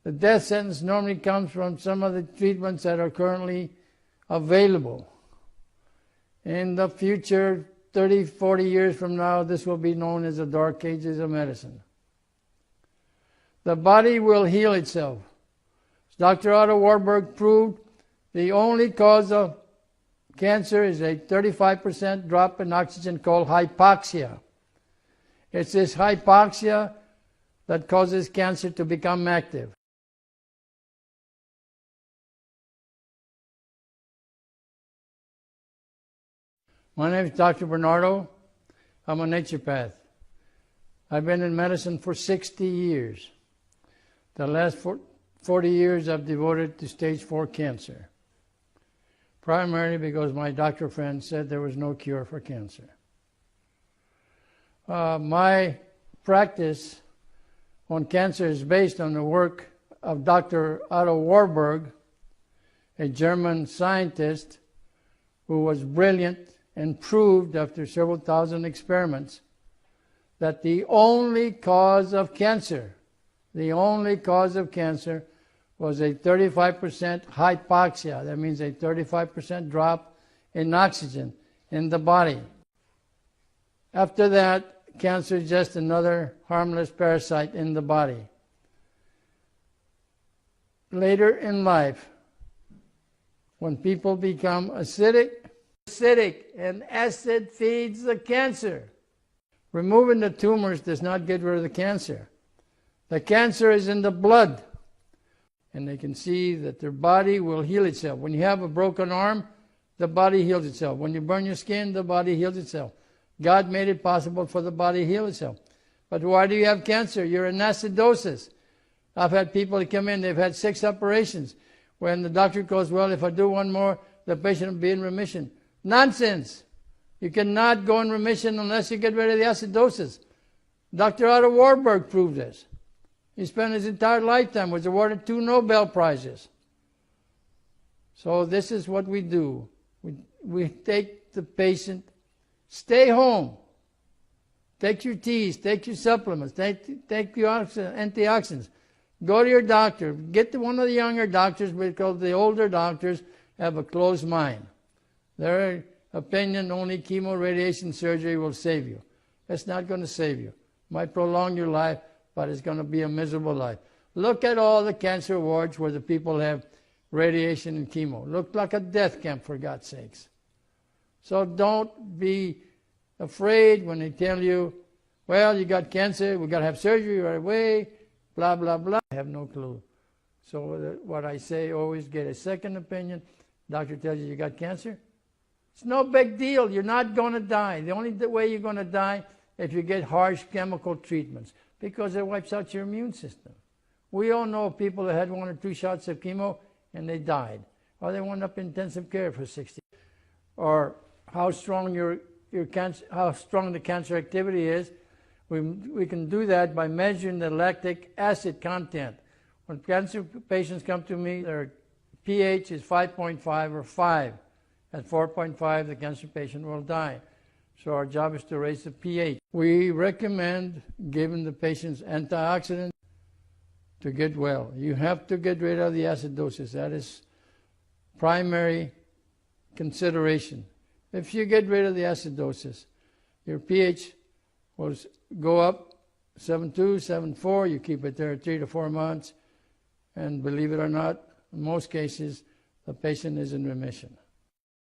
The death sentence normally comes from some of the treatments that are currently available. In the future, 30, 40 years from now, this will be known as the dark ages of medicine. The body will heal itself. As Dr. Otto Warburg proved, the only cause of cancer is a 35% drop in oxygen called hypoxia. It's this hypoxia that causes cancer to become active. My name is Dr. Bernardo. I'm a naturopath. I've been in medicine for 60 years. The last 40 years I've devoted to stage 4 cancer, primarily because my doctor friend said there was no cure for cancer. My practice on cancer is based on the work of Dr. Otto Warburg, a German scientist who was brilliant and proved after several thousand experiments that the only cause of cancer was a 35% hypoxia. That means a 35% drop in oxygen in the body. After that, cancer is just another harmless parasite in the body. Later in life, when people become acidic, and acid feeds the cancer. Removing the tumors does not get rid of the cancer. The cancer is in the blood. And they can see that their body will heal itself. When you have a broken arm, the body heals itself. When you burn your skin, the body heals itself. God made it possible for the body to heal itself. But why do you have cancer? You're in acidosis. I've had people that come in, they've had 6 operations. When the doctor goes, well, if I do one more, the patient will be in remission. Nonsense. You cannot go in remission unless you get rid of the acidosis. Dr. Otto Warburg proved this. He spent his entire lifetime, was awarded 2 Nobel Prizes. So this is what we do. We take the patient, stay home, take your teas, take your supplements, take your antioxidants, go to your doctor, get to one of the younger doctors because the older doctors have a closed mind. Their opinion, only chemo, radiation, surgery will save you. It's not going to save you. It might prolong your life, but it's going to be a miserable life. Look at all the cancer wards where the people have radiation and chemo. Look like a death camp, for God's sakes. So don't be afraid when they tell you, well, you got cancer, we got to have surgery right away, blah, blah, blah. I have no clue. So what I say, always get a second opinion. Doctor tells you got cancer. It's no big deal. You're not going to die. The only way you're going to die if you get harsh chemical treatments, because it wipes out your immune system. We all know people that had 1 or 2 shots of chemo and they died, or they went up in intensive care for 60. Or how strong how strong the cancer activity is. We can do that by measuring the lactic acid content. When cancer patients come to me, their pH is 5.5 or 5. At 4.5, the cancer patient will die. So our job is to raise the pH. We recommend giving the patients antioxidants to get well. You have to get rid of the acidosis. That is primary consideration. If you get rid of the acidosis, your pH will go up 7.2, 7.4. You keep it there 3 to 4 months. And believe it or not, in most cases, the patient is in remission.